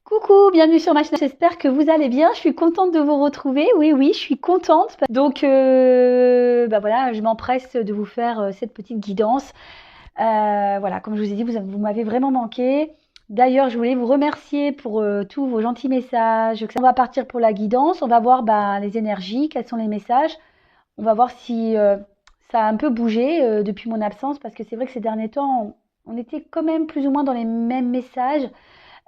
Coucou, bienvenue sur ma chaîne. J'espère que vous allez bien. Je suis contente de vous retrouver. Oui, je suis contente. Donc, voilà, je m'empresse de vous faire cette petite guidance. Voilà, comme je vous ai dit, vous m'avez vraiment manqué. D'ailleurs, je voulais vous remercier pour tous vos gentils messages. On va partir pour la guidance. On va voir les énergies, quels sont les messages. On va voir si ça a un peu bougé depuis mon absence, parce que c'est vrai que ces derniers temps, on était quand même plus ou moins dans les mêmes messages.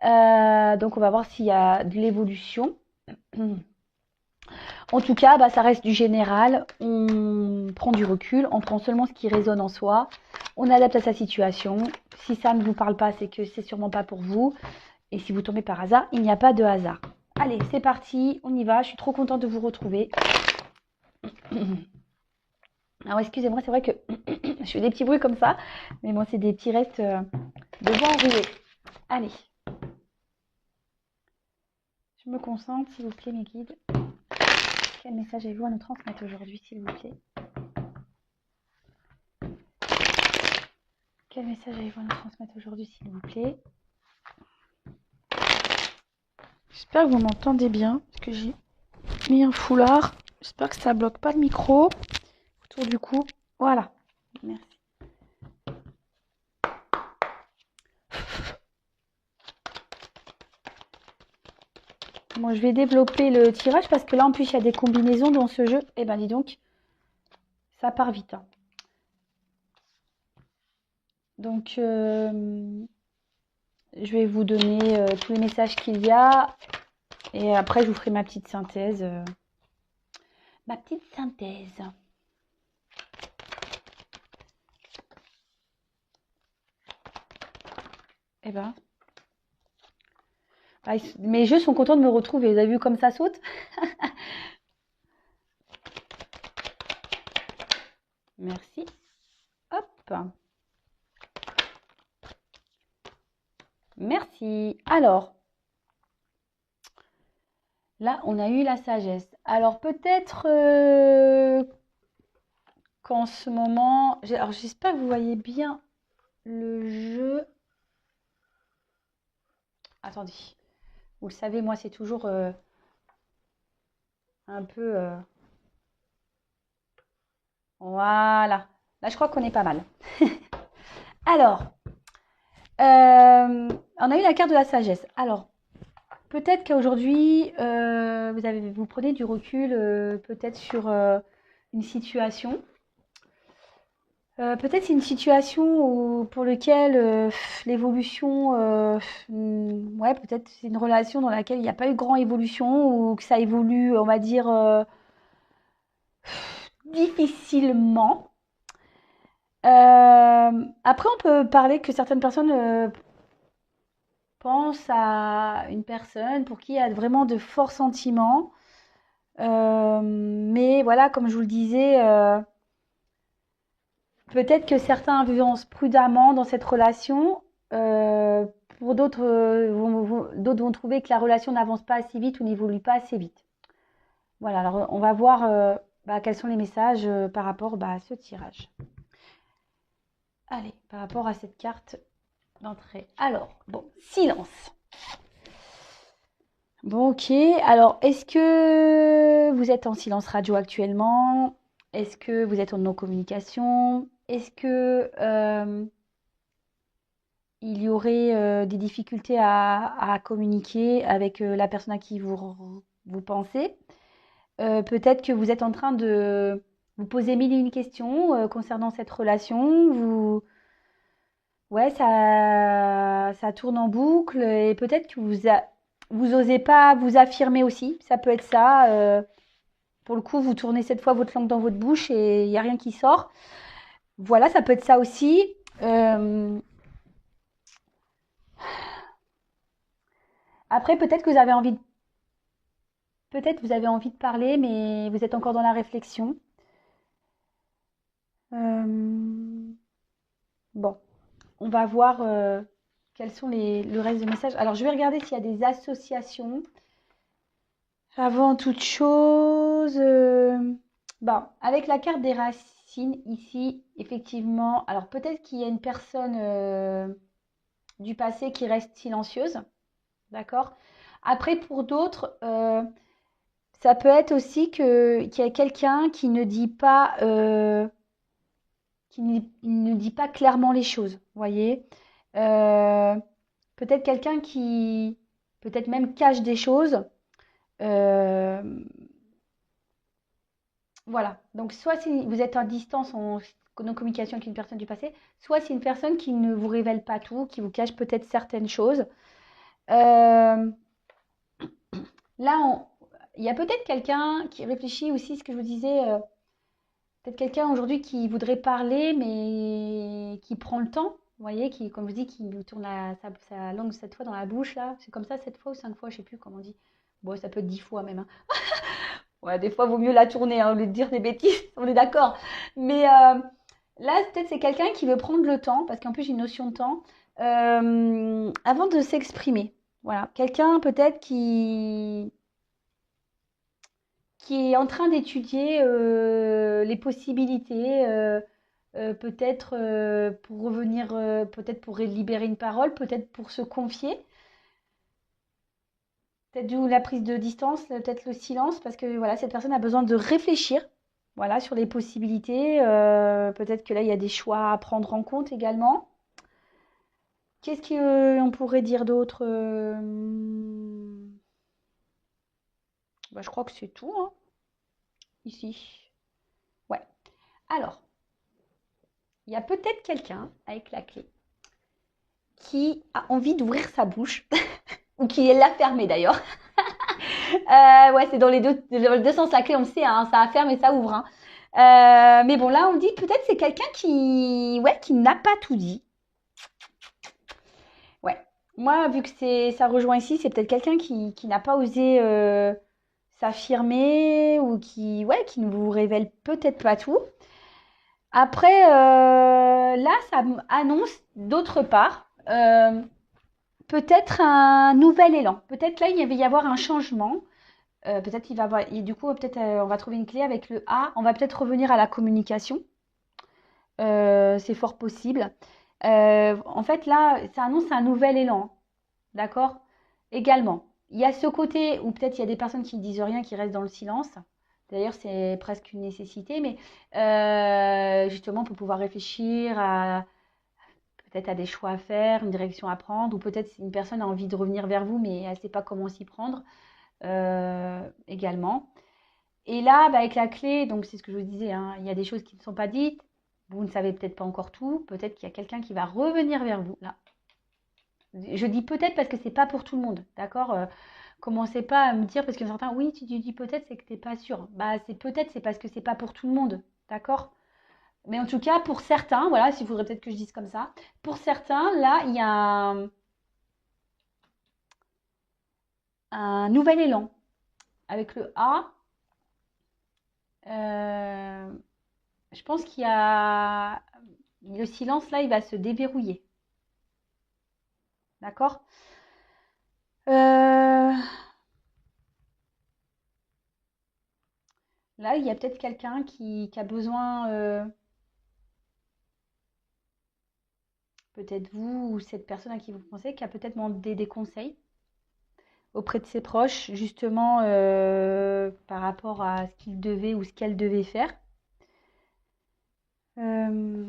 Donc on va voir s'il y a de l'évolution. En tout cas, ça reste du général. On prend du recul, on prend seulement ce qui résonne en soi. On adapte à sa situation. Si ça ne vous parle pas, c'est que c'est sûrement pas pour vous. Et si vous tombez par hasard, il n'y a pas de hasard. Allez, c'est parti, on y va. Je suis trop contente de vous retrouver. Alors excusez-moi, c'est vrai que je fais des petits bruits comme ça. Mais bon, c'est des petits restes de vent enroué. Allez. Je me concentre, s'il vous plaît, mes guides. Quel message avez-vous à nous transmettre aujourd'hui, s'il vous plaît? Quel message avez-vous à nous transmettre aujourd'hui, s'il vous plaît? J'espère que vous m'entendez bien, parce que j'ai mis un foulard. J'espère que ça ne bloque pas le micro autour du cou. Voilà. Merci. Bon, je vais développer le tirage, parce que là, en plus, il y a des combinaisons dans ce jeu. Eh ben, dis donc, ça part vite. Hein. Donc, je vais vous donner tous les messages qu'il y a. Et après, je vous ferai ma petite synthèse. Eh ben, mes jeux sont contents de me retrouver. Vous avez vu comme ça saute? Merci. Hop. Merci. Alors, là, on a eu la sagesse. Alors, peut-être qu'en ce moment... Alors, j'espère que vous voyez bien le jeu. Attendez. Vous le savez, moi, c'est toujours un peu... Voilà. Là, je crois qu'on est pas mal. Alors, on a eu la carte de la sagesse. Alors, peut-être qu'aujourd'hui, vous prenez du recul peut-être sur une situation. Peut-être c'est une situation pour laquelle l'évolution, ouais, peut-être c'est une relation dans laquelle il n'y a pas eu grande évolution ou que ça évolue, on va dire, difficilement. Après, on peut parler que certaines personnes pensent à une personne pour qui il y a vraiment de forts sentiments. Mais voilà, comme je vous le disais, peut-être que certains avancent prudemment dans cette relation. Pour d'autres, d'autres vont trouver que la relation n'avance pas assez vite ou n'évolue pas assez vite. Voilà, alors on va voir quels sont les messages par rapport à ce tirage. Allez, par rapport à cette carte d'entrée. Alors, bon, silence. Bon, ok. Alors, est-ce que vous êtes en silence radio actuellement? Est-ce que vous êtes en non-communication? Est-ce que il y aurait des difficultés à communiquer avec la personne à qui vous pensez? Peut-être que vous êtes en train de vous poser mille et une questions concernant cette relation. Ouais, ça tourne en boucle et peut-être que vous osez pas vous affirmer aussi. Ça peut être ça. Pour le coup, vous tournez cette fois votre langue dans votre bouche et il n'y a rien qui sort. Voilà, ça peut être ça aussi. Après, peut-être que vous avez envie de parler, mais vous êtes encore dans la réflexion. Bon, on va voir quels sont le reste des messages. Alors, je vais regarder s'il y a des associations. Avant toute chose, avec la carte des racines ici, effectivement, alors peut-être qu'il y a une personne du passé qui reste silencieuse. D'accord? Après, pour d'autres, ça peut être aussi qu'il y a quelqu'un qui ne dit pas, ne dit pas clairement les choses, vous voyez? Euh, Peut-être quelqu'un qui, peut-être même cache des choses. Euh, voilà. Donc, soit si vous êtes en distance, en communication avec une personne du passé, soit c'est une personne qui ne vous révèle pas tout, qui vous cache peut-être certaines choses. Euh, Là, il y a peut-être quelqu'un qui réfléchit aussi, ce que je vous disais, peut-être quelqu'un aujourd'hui qui voudrait parler, mais qui prend le temps, vous voyez, qui, comme je dis, qui vous tourne sa langue 7 fois dans la bouche, là. C'est comme ça, 7 fois ou 5 fois, je sais plus comment on dit. Bon, ça peut être 10 fois même, hein. Ouais, des fois, il vaut mieux la tourner, hein, au lieu de dire des bêtises, on est d'accord. Mais là, peut-être c'est quelqu'un qui veut prendre le temps, parce qu'en plus, j'ai une notion de temps, avant de s'exprimer. Voilà, quelqu'un peut-être qui est en train d'étudier les possibilités, peut-être pour revenir, peut-être pour libérer une parole, peut-être pour se confier, peut-être d'où la prise de distance, peut-être le silence, parce que voilà, cette personne a besoin de réfléchir, voilà, sur les possibilités. Peut-être que là, il y a des choix à prendre en compte également. Qu'est-ce qu'on pourrait dire d'autre? Bah, je crois que c'est tout, hein, ici. Ouais. Alors, il y a peut-être quelqu'un avec la clé qui a envie d'ouvrir sa bouche, ou qui l'a fermée d'ailleurs. Ouais, c'est dans les deux sens, la clé, on le sait, hein, ça ferme et ça ouvre, hein. Mais bon, là, on dit peut-être c'est quelqu'un qui, ouais, qui n'a pas tout dit. Ouais. Moi, vu que ça rejoint ici, c'est peut-être quelqu'un qui n'a pas osé s'affirmer ou qui, ouais, qui ne vous révèle peut-être pas tout. Après, là, ça annonce d'autre part peut-être un nouvel élan. Peut-être là, il va y avoir un changement. Peut-être il va avoir, et du coup, peut-être on va trouver une clé avec le A. On va peut-être revenir à la communication. C'est fort possible. En fait, là, ça annonce un nouvel élan. D'accord? Également, il y a ce côté où peut-être il y a des personnes qui ne disent rien, qui restent dans le silence. D'ailleurs, c'est presque une nécessité, mais justement pour pouvoir réfléchir à peut-être à des choix à faire, une direction à prendre, ou peut-être une personne a envie de revenir vers vous, mais elle ne sait pas comment s'y prendre également. Et là, bah, avec la clé, donc c'est ce que je vous disais, hein, il y a des choses qui ne sont pas dites, vous ne savez peut-être pas encore tout, peut-être qu'il y a quelqu'un qui va revenir vers vous. Là, je dis peut-être parce que c'est pas pour tout le monde, d'accord? Commencez pas à me dire, parce que certains, oui, tu dis peut-être, c'est que t'es pas sûr. Bah, c'est peut-être, c'est parce que c'est pas pour tout le monde, d'accord? Mais en tout cas, pour certains, voilà, s'il faudrait peut-être que je dise comme ça, pour certains, là, il y a un nouvel élan. Avec le A, euh, je pense qu'il y a le silence, là, il va se déverrouiller, d'accord? Euh, Là, il y a peut-être quelqu'un qui a besoin, peut-être vous ou cette personne à qui vous pensez, qui a peut-être demandé des conseils auprès de ses proches, justement par rapport à ce qu'il devait ou ce qu'elle devait faire. Euh,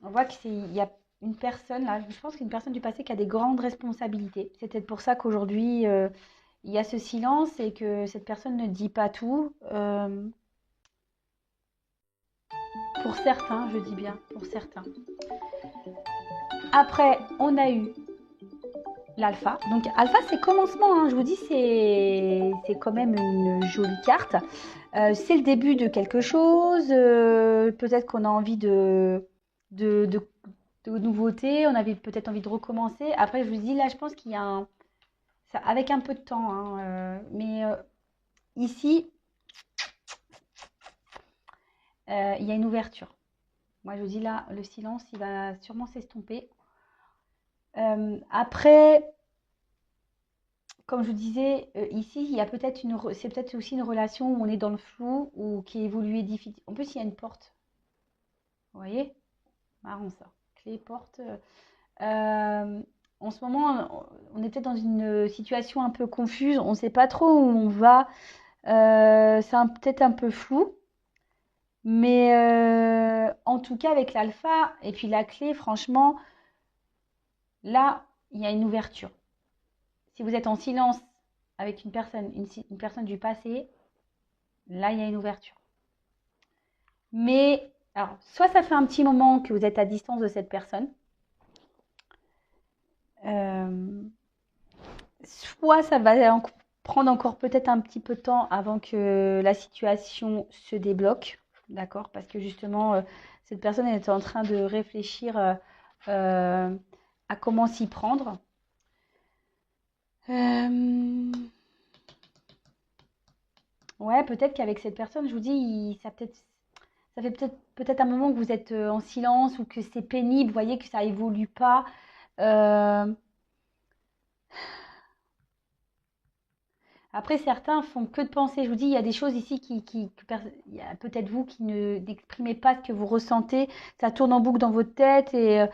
on voit il y a une personne là, je pense qu'une personne du passé qui a des grandes responsabilités. C'est peut-être pour ça qu'aujourd'hui il y a ce silence et que cette personne ne dit pas tout. Pour certains, je dis bien, pour certains. Après, on a eu l'alpha. Donc alpha, c'est commencement, hein. Je vous dis, c'est quand même une jolie carte. C'est le début de quelque chose. Peut-être qu'on a envie de, de, de nouveautés, on avait peut-être envie de recommencer. Après, je vous dis, là, je pense qu'il y a avec un peu de temps, hein, mais ici, il y a une ouverture. Moi, je vous dis là, le silence, il va sûrement s'estomper. Après, comme je vous disais, ici, il y a peut-être c'est peut-être aussi une relation où on est dans le flou ou qui évolue difficile. En plus, il y a une porte. Vous voyez? Marrant ça. Clé, porte. en ce moment, on est peut-être dans une situation un peu confuse. On ne sait pas trop où on va. Peut-être un peu flou. Mais en tout cas, avec l'alpha et puis la clé, franchement, là, il y a une ouverture. Si vous êtes en silence avec une personne du passé, là, il y a une ouverture. Mais, alors, soit ça fait un petit moment que vous êtes à distance de cette personne, euh, soit ça va prendre encore peut-être un petit peu de temps avant que la situation se débloque, d'accord? Parce que justement, cette personne est en train de réfléchir euh, à comment s'y prendre. Euh, ouais, peut-être qu'avec cette personne, je vous dis, ça fait peut-être un moment que vous êtes en silence ou que c'est pénible, vous voyez que ça évolue pas. Euh, Après, certains font que de penser. Je vous dis, il y a des choses ici il y a peut-être vous qui ne n'exprimez pas ce que vous ressentez. Ça tourne en boucle dans votre tête et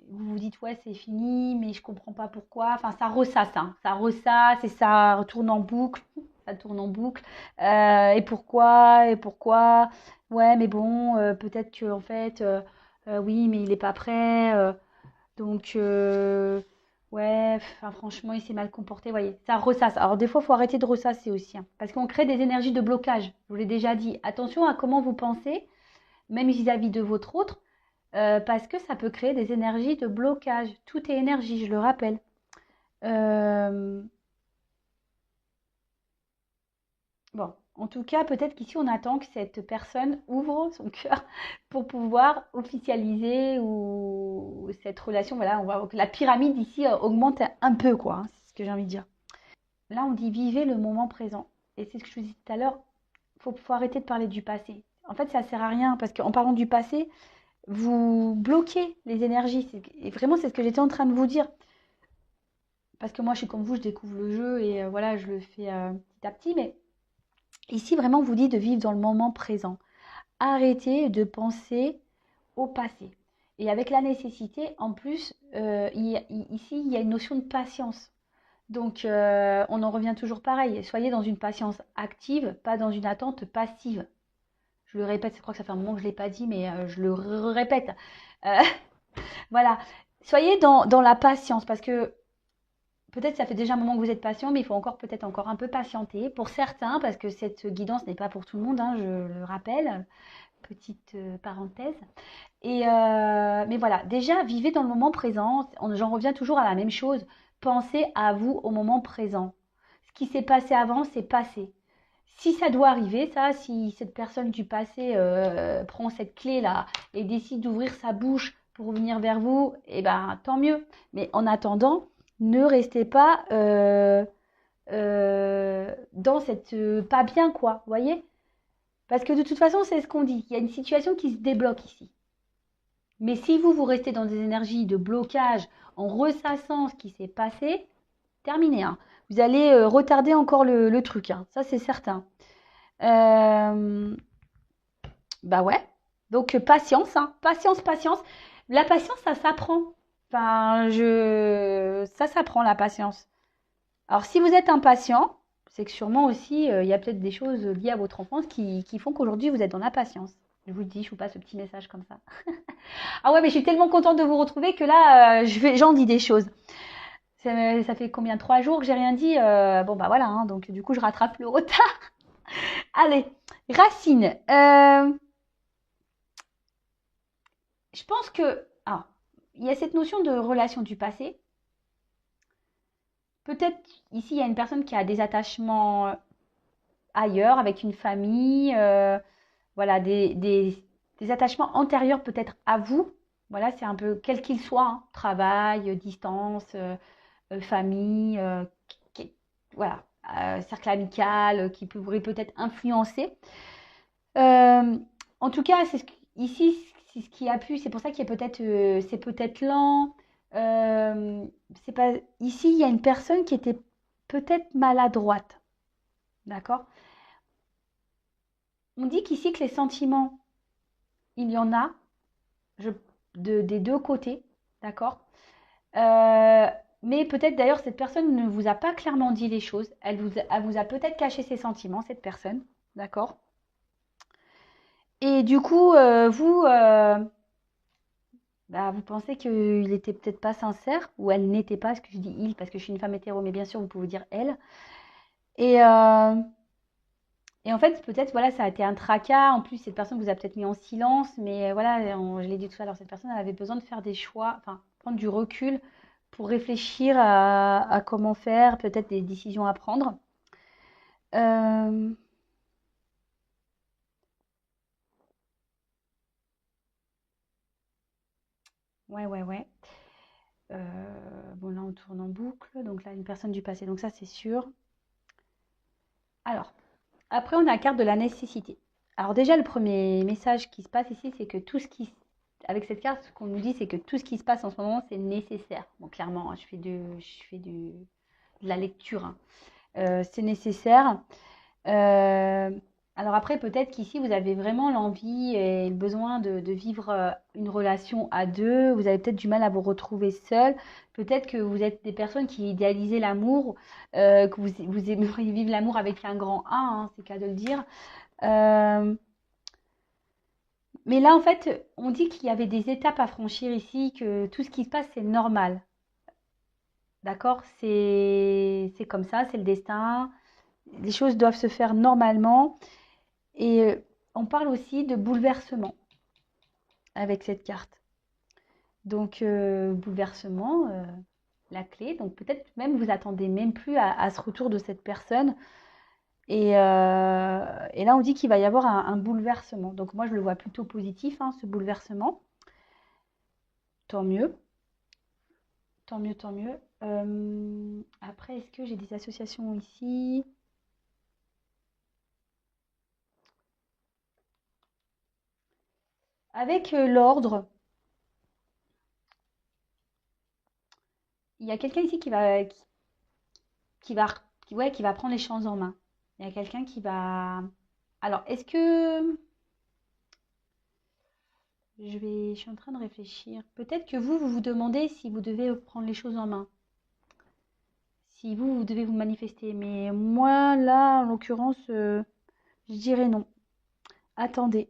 vous vous dites, ouais, c'est fini, mais je comprends pas pourquoi. Enfin, ça ressasse, hein. Ça ressasse et ça retourne en boucle. Ça tourne en boucle. Et pourquoi? Et pourquoi? Ouais, mais bon, peut-être que en fait, oui, mais il est pas prêt. Donc, ouais, enfin, franchement, il s'est mal comporté. Vous voyez, ça ressasse. Alors, des fois, il faut arrêter de ressasser aussi, hein, parce qu'on crée des énergies de blocage. Je vous l'ai déjà dit. Attention à comment vous pensez, même vis-à-vis de votre autre, parce que ça peut créer des énergies de blocage. Tout est énergie, je le rappelle. Euh, Bon, en tout cas, peut-être qu'ici, on attend que cette personne ouvre son cœur pour pouvoir officialiser ou cette relation. Voilà, on voit que la pyramide ici augmente un peu, quoi, hein, c'est ce que j'ai envie de dire. Là, on dit vivez le moment présent. Et c'est ce que je vous disais tout à l'heure, faut arrêter de parler du passé. En fait, ça sert à rien parce qu'en parlant du passé, vous bloquez les énergies. Et vraiment, c'est ce que j'étais en train de vous dire. Parce que moi, je suis comme vous, je découvre le jeu et voilà, je le fais petit à petit. Mais ici, vraiment, on vous dit de vivre dans le moment présent. Arrêtez de penser au passé. Et avec la nécessité, en plus, ici, il y a une notion de patience. Donc, on en revient toujours pareil. Soyez dans une patience active, pas dans une attente passive. Je le répète, je crois que ça fait un moment que je ne l'ai pas dit, mais je le répète. Euh, voilà. Soyez dans la patience, parce que peut-être ça fait déjà un moment que vous êtes patient, mais il faut encore peut-être encore un peu patienter. Pour certains, parce que cette guidance n'est pas pour tout le monde, hein, je le rappelle, petite parenthèse. Mais voilà, déjà, vivez dans le moment présent. J'en reviens toujours à la même chose. Pensez à vous au moment présent. Ce qui s'est passé avant, c'est passé. Si ça doit arriver, ça, si cette personne du passé prend cette clé-là et décide d'ouvrir sa bouche pour venir vers vous, eh ben, tant mieux. Mais en attendant, ne restez pas dans cette pas bien, quoi. Vous voyez? Parce que de toute façon, c'est ce qu'on dit. Il y a une situation qui se débloque ici. Mais si vous restez dans des énergies de blocage en ressassant ce qui s'est passé, terminé, hein. Vous allez retarder encore le truc, hein. Ça, c'est certain. Euh, Bah ouais. Donc, patience, hein. Patience, patience. La patience, ça s'apprend. Enfin, ça s'apprend, la patience. Alors, si vous êtes impatient, c'est que sûrement aussi, il y a peut-être des choses liées à votre enfance qui font qu'aujourd'hui, vous êtes dans la patience. Je vous le dis, je vous passe ce petit message comme ça. Ah ouais, mais je suis tellement contente de vous retrouver que là, j'en dis des choses. Ça fait combien? 3 jours que j'ai rien dit. Bon, bah voilà, hein, donc du coup, je rattrape le retard. Allez, Racine. Je pense que... Ah, il y a cette notion de relation du passé. Peut-être ici, il y a une personne qui a des attachements ailleurs, avec une famille. Voilà, des attachements antérieurs peut-être à vous. Voilà, c'est un peu quel qu'il soit, hein, travail, distance, famille, voilà, cercle amical qui pourrait peut-être influencer. Euh, En tout cas, ici, c'est ce qui a pu, c'est pour ça qu'il y a peut-être, c'est peut-être lent. Euh, c'est pas, ici, il y a une personne qui était peut-être maladroite, d'accord? On dit qu'ici que les sentiments, il y en a. Je des deux côtés, d'accord? Mais peut-être d'ailleurs cette personne ne vous a pas clairement dit les choses. Elle vous a peut-être caché ses sentiments, cette personne, d'accord? Et du coup, bah, vous pensez qu'il était peut-être pas sincère ou elle n'était pas, ce que je dis il parce que je suis une femme hétéro, mais bien sûr vous pouvez dire elle. Et, euh, et en fait, peut-être, voilà, ça a été un tracas. En plus, cette personne vous a peut-être mis en silence, mais voilà, je l'ai dit tout à l'heure, cette personne elle avait besoin de faire des choix, enfin, prendre du recul pour réfléchir à comment faire, peut-être des décisions à prendre. Euh, ouais, ouais, ouais. Bon, là, on tourne en boucle. Donc là, une personne du passé. Donc ça, c'est sûr. Alors, après, on a la carte de la nécessité. Alors déjà, le premier message qui se passe ici, c'est que tout ce qui... Avec cette carte, ce qu'on nous dit, c'est que tout ce qui se passe en ce moment, c'est nécessaire. Bon, clairement, hein, de la lecture, hein. C'est nécessaire. Euh, alors après, peut-être qu'ici, vous avez vraiment l'envie et le besoin de vivre une relation à deux. Vous avez peut-être du mal à vous retrouver seul. Peut-être que vous êtes des personnes qui idéalisez l'amour, que vous aimeriez vivre l'amour avec un grand A, hein, c'est le cas de le dire. Euh, mais là, en fait, on dit qu'il y avait des étapes à franchir ici, que tout ce qui se passe, c'est normal. D'accord? C'est comme ça, c'est le destin. Les choses doivent se faire normalement. Et on parle aussi de bouleversement avec cette carte. Donc, bouleversement, la clé. Donc, peut-être même vous attendez même plus à ce retour de cette personne. Et là, on dit qu'il va y avoir un bouleversement. Donc, moi, je le vois plutôt positif, hein, ce bouleversement. Tant mieux, tant mieux, tant mieux. Après, est-ce que j'ai des associations ici? Avec l'ordre, il y a quelqu'un ici qui va, ouais, qui va prendre les choses en main. Il y a quelqu'un qui va. Alors, est-ce que je suis en train de réfléchir. Peut-être que vous vous demandez si vous devez prendre les choses en main, si vous devez vous manifester. Mais moi, là, en l'occurrence, je dirais non. Attendez,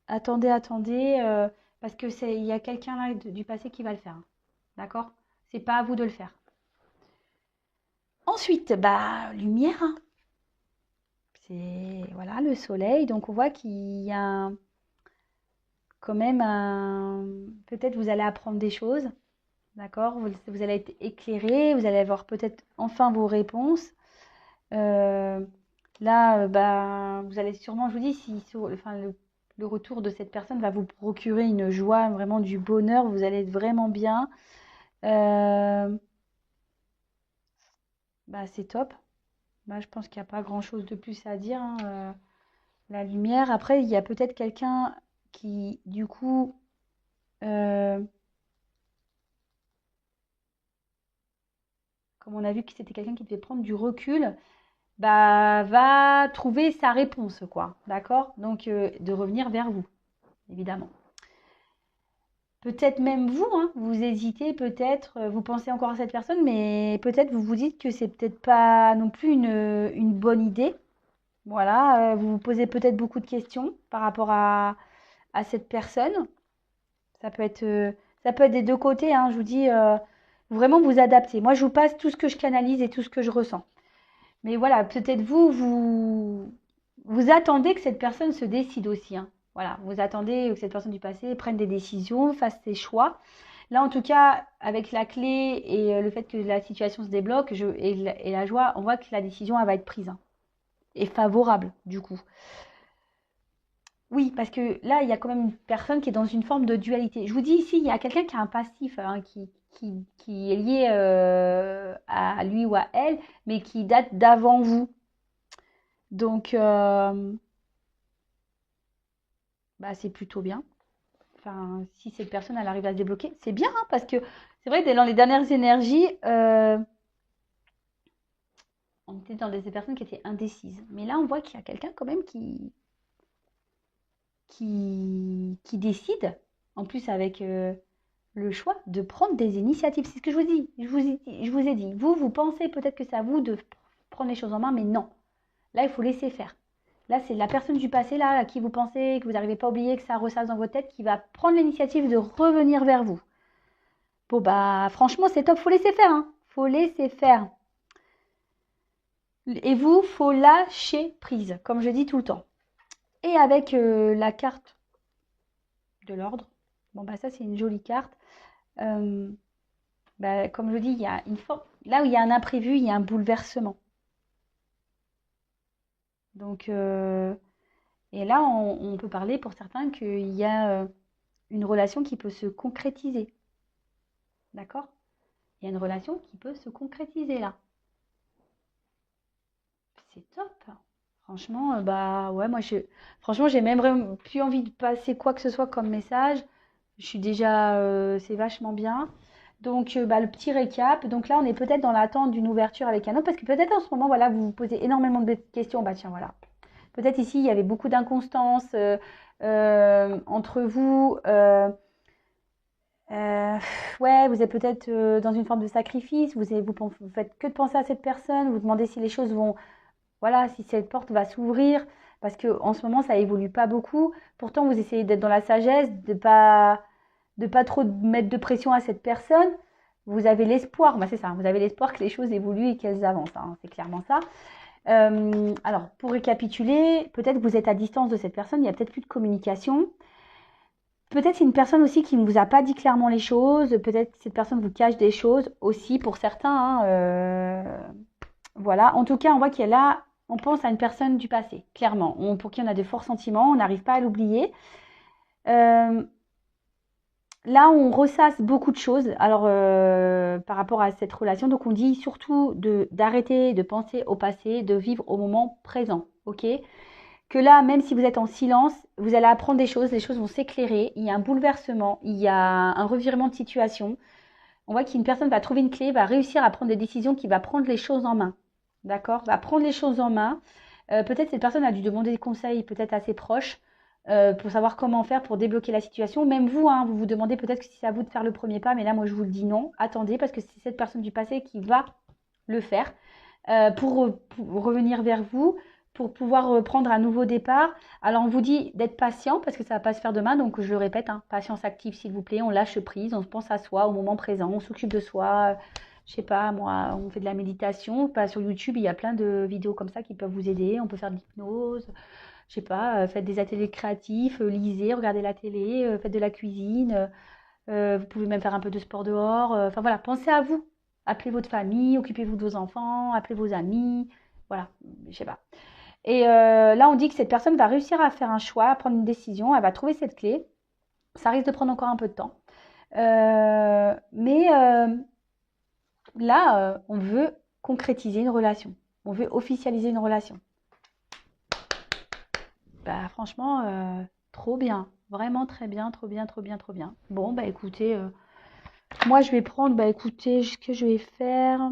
attendez, attendez, parce que il y a quelqu'un là du passé qui va le faire, hein. D'accord? C'est pas à vous de le faire. Ensuite, bah, lumière, hein. C'est voilà le soleil. Donc on voit qu'il y a quand même un. Peut-être vous allez apprendre des choses, d'accord? Vous allez être éclairé, vous allez avoir peut-être enfin vos réponses. Euh, Là, bah, vous allez sûrement, je vous dis, si enfin, le retour de cette personne va vous procurer une joie, vraiment du bonheur, vous allez être vraiment bien. Euh, Bah, c'est top. Bah, je pense qu'il n'y a pas grand-chose de plus à dire, hein. La lumière. Après, il y a peut-être quelqu'un qui, du coup, euh, comme on a vu que c'était quelqu'un qui devait prendre du recul, bah, va trouver sa réponse, quoi. D'accord? Donc, de revenir vers vous, évidemment. Peut-être même vous, hein, vous hésitez, peut-être, vous pensez encore à cette personne, mais peut-être vous vous dites que c'est peut-être pas non plus une bonne idée. Voilà, vous vous posez peut-être beaucoup de questions par rapport à cette personne. Ça peut être, euh, Ça peut être des deux côtés, hein, je vous dis, vraiment vous adapter. Moi, je vous passe tout ce que je canalise et tout ce que je ressens. Mais voilà, peut-être vous attendez que cette personne se décide aussi, hein. Voilà, vous attendez que cette personne du passé prenne des décisions, fasse ses choix. Là, en tout cas, avec la clé et le fait que la situation se débloque et la joie, on voit que la décision elle va être prise, hein, et favorable, du coup. Oui, parce que là, il y a quand même une personne qui est dans une forme de dualité. Je vous dis ici, il y a quelqu'un qui a un passif, hein, qui est lié à lui ou à elle, mais qui date d'avant vous. Donc, bah, c'est plutôt bien. Enfin, si cette personne elle arrive à se débloquer, c'est bien, hein, parce que c'est vrai que dans les dernières énergies, on était dans des personnes qui étaient indécises. Mais là, on voit qu'il y a quelqu'un quand même qui décide. En plus, avec le choix de prendre des initiatives. C'est ce que je vous dis. Je vous ai dit. Vous pensez peut-être que c'est à vous de prendre les choses en main, mais non. Là, il faut laisser faire. Là, c'est la personne du passé, là, à qui vous pensez, que vous n'arrivez pas à oublier, que ça ressasse dans votre tête, qui va prendre l'initiative de revenir vers vous. Bon, bah, franchement, c'est top. Faut laisser faire, hein. Faut laisser faire. Et vous, faut lâcher prise, comme je dis tout le temps. Et avec la carte de l'ordre, bon, bah, ça, c'est une jolie carte. Bah, comme je dis, il y a une forme. Là où il y a un imprévu, il y a un bouleversement. Donc, et là, on peut parler pour certains qu'il y a une relation qui peut se concrétiser. D'accord? Il y a une relation qui peut se concrétiser là. C'est top. Franchement, bah ouais, franchement, j'ai même vraiment plus envie de passer quoi que ce soit comme message. Je suis déjà, c'est vachement bien. Donc, bah, le petit récap. Donc là, on est peut-être dans l'attente d'une ouverture avec un autre, parce que peut-être en ce moment, voilà, vous vous posez énormément de questions. Bah tiens, voilà. Peut-être ici, il y avait beaucoup d'inconstance entre vous. Ouais, vous êtes peut-être dans une forme de sacrifice. Vous faites que de penser à cette personne. Vous demandez si les choses vont, voilà, si cette porte va s'ouvrir. Parce que en ce moment, ça évolue pas beaucoup. Pourtant, vous essayez d'être dans la sagesse, de pas trop mettre de pression à cette personne. Vous avez l'espoir, bah c'est ça, vous avez l'espoir que les choses évoluent et qu'elles avancent, hein, c'est clairement ça. Alors, pour récapituler, peut-être que vous êtes à distance de cette personne, il n'y a peut-être plus de communication. Peut-être c'est une personne aussi qui ne vous a pas dit clairement les choses, peut-être que cette personne vous cache des choses aussi pour certains. Hein, voilà, en tout cas, on voit qu'il y a là, on pense à une personne du passé, clairement, pour qui on a de forts sentiments, on n'arrive pas à l'oublier. Là, on ressasse beaucoup de choses alors, par rapport à cette relation. Donc, on dit surtout d'arrêter de penser au passé, de vivre au moment présent. Ok? Que là, même si vous êtes en silence, vous allez apprendre des choses, les choses vont s'éclairer. Il y a un bouleversement, il y a un revirement de situation. On voit qu'une personne va trouver une clé, va réussir à prendre des décisions, qui va prendre les choses en main. D'accord? Va prendre les choses en main. Peut-être cette personne a dû demander des conseils, peut-être à ses proches. Pour savoir comment faire pour débloquer la situation. Même vous, hein, vous vous demandez peut-être que si c'est à vous de faire le premier pas, mais là, moi, je vous le dis non. Attendez, parce que c'est cette personne du passé qui va le faire pour revenir vers vous, pour pouvoir prendre un nouveau départ. Alors, on vous dit d'être patient, parce que ça ne va pas se faire demain. Donc, je le répète, hein, patience active, s'il vous plaît. On lâche prise, on pense à soi au moment présent, on s'occupe de soi. Je sais pas, moi, on fait de la méditation. Pas sur YouTube, il y a plein de vidéos comme ça qui peuvent vous aider. On peut faire de l'hypnose. Je sais pas, faites des ateliers créatifs, lisez, regardez la télé, faites de la cuisine, vous pouvez même faire un peu de sport dehors. Enfin voilà, pensez à vous. Appelez votre famille, occupez-vous de vos enfants, appelez vos amis. Voilà, je sais pas. Et là, on dit que cette personne va réussir à faire un choix, à prendre une décision, elle va trouver cette clé. Ça risque de prendre encore un peu de temps. Mais là, on veut concrétiser une relation. On veut officialiser une relation. Bah franchement, trop bien. Vraiment très bien, trop bien, trop bien, trop bien. Bon, bah écoutez, moi je vais prendre, bah écoutez, ce que je vais faire,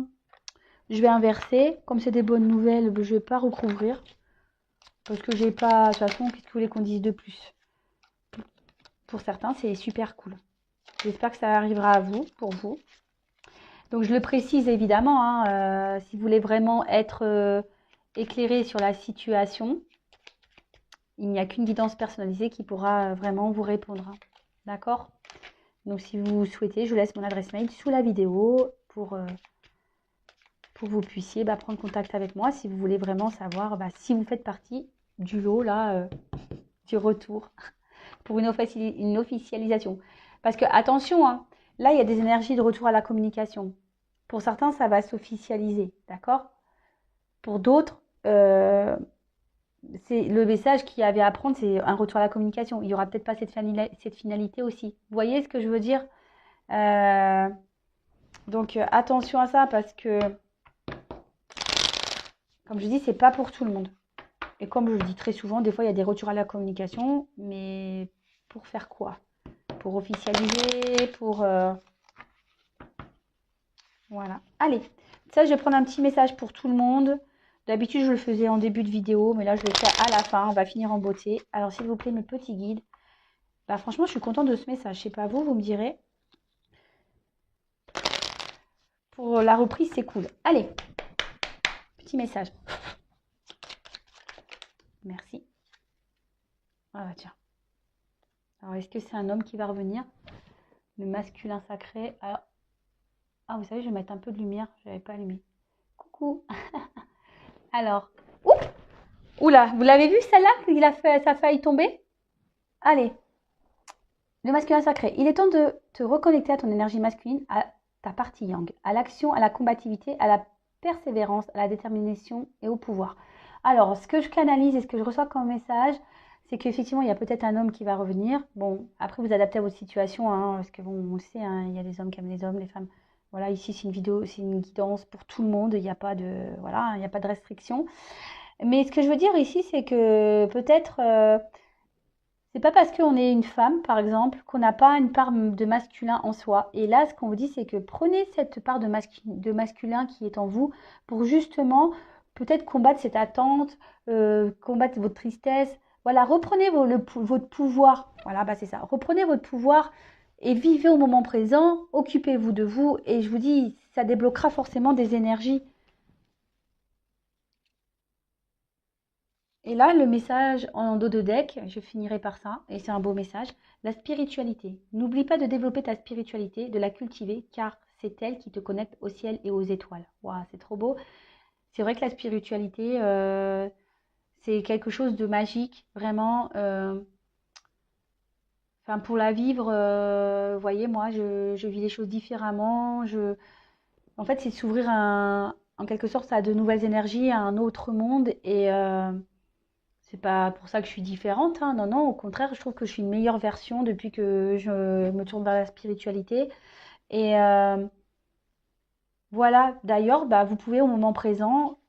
je vais inverser. Comme c'est des bonnes nouvelles, je vais pas recouvrir. Parce que j'ai pas, de toute façon, qu'est-ce que vous voulez qu'on dise de plus? Pour certains, c'est super cool. J'espère que ça arrivera à vous, pour vous. Donc je le précise évidemment, hein, si vous voulez vraiment être éclairé sur la situation, il n'y a qu'une guidance personnalisée qui pourra vraiment vous répondre. Hein. D'accord? Donc, si vous souhaitez, je vous laisse mon adresse mail sous la vidéo pour que vous puissiez prendre contact avec moi si vous voulez vraiment savoir si vous faites partie du lot là, du retour pour une officialisation. Parce que, attention, hein, là, il y a des énergies de retour à la communication. Pour certains, ça va s'officialiser. D'accord? Pour d'autres, c'est le message qu'il y avait à prendre, c'est un retour à la communication. Il n'y aura peut-être pas cette finalité aussi. Vous voyez ce que je veux dire? Donc attention à ça parce que, comme je dis, c'est pas pour tout le monde. Et comme je le dis très souvent, des fois il y a des retours à la communication, mais pour faire quoi? Pour officialiser, pour... Voilà. Allez, ça je vais prendre un petit message pour tout le monde. D'habitude, je le faisais en début de vidéo, mais là, je vais le faire à la fin. On va finir en beauté. Alors, s'il vous plaît, mes petits guides, Bah, franchement, je suis contente de ce message. Je sais pas vous, vous me direz. Pour la reprise, c'est cool. Allez, petit message. Merci. Ah bah tiens. Alors, est-ce que c'est un homme qui va revenir? Le masculin sacré. Alors, ah, vous savez, je vais mettre un peu de lumière. Je n'avais pas allumé. Coucou. Alors, oups, oula, vous l'avez vu celle-là? Il a fait, ça a failli tomber. Allez, le masculin sacré. Il est temps de te reconnecter à ton énergie masculine, à ta partie yang, à l'action, à la combativité, à la persévérance, à la détermination et au pouvoir. Alors, ce que je canalise et ce que je reçois comme message, c'est qu'effectivement, il y a peut-être un homme qui va revenir. Bon, après, vous adaptez à votre situation, hein, parce que bon, on le sait, hein, il y a des hommes qui aiment les hommes, les femmes. Voilà, ici, c'est une vidéo, c'est une guidance pour tout le monde. Il n'y a pas de, voilà, il n'y a pas de restriction. Mais ce que je veux dire ici, c'est que peut-être, c'est pas parce qu'on est une femme, par exemple, qu'on n'a pas une part de masculin en soi. Et là, ce qu'on vous dit, c'est que prenez cette part de masculin qui est en vous pour justement peut-être combattre cette attente, combattre votre tristesse. Voilà, reprenez votre pouvoir. Voilà, bah c'est ça. Reprenez votre pouvoir et vivez au moment présent. Occupez-vous de vous. Et je vous dis, ça débloquera forcément des énergies. Et là, le message en dos de deck, je finirai par ça, et c'est un beau message, la spiritualité. N'oublie pas de développer ta spiritualité, de la cultiver, car c'est elle qui te connecte au ciel et aux étoiles. Waouh, c'est trop beau. C'est vrai que la spiritualité, c'est quelque chose de magique, vraiment. Enfin, pour la vivre, vous voyez, moi, je vis les choses différemment. En fait, c'est s'ouvrir en quelque sorte à de nouvelles énergies, à un autre monde, et c'est pas pour ça que je suis différente, hein. Non, non, au contraire, je trouve que je suis une meilleure version depuis que je me tourne vers la spiritualité. Et voilà, d'ailleurs, bah, vous pouvez au moment présent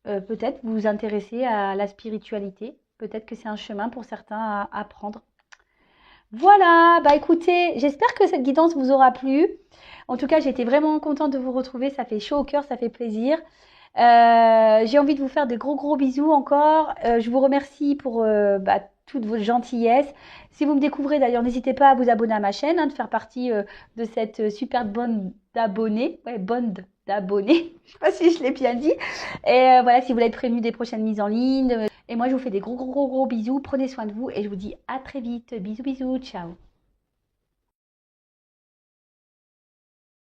peut-être vous intéresser à la spiritualité. Peut-être que c'est un chemin pour certains à prendre. Voilà, bah écoutez, j'espère que cette guidance vous aura plu. En tout cas, j'ai été vraiment contente de vous retrouver. Ça fait chaud au cœur, ça fait plaisir. J'ai envie de vous faire des gros gros bisous encore. Je vous remercie pour bah, toute votre gentillesse. Si vous me découvrez d'ailleurs, n'hésitez pas à vous abonner à ma chaîne, hein, de faire partie de cette super bande d'abonnés. Ouais, bande d'abonnés. Je sais pas si je l'ai bien dit. Et voilà, si vous voulez être prévenu des prochaines mises en ligne. Et moi, je vous fais des gros gros gros gros bisous. Prenez soin de vous et je vous dis à très vite. Bisous bisous, ciao.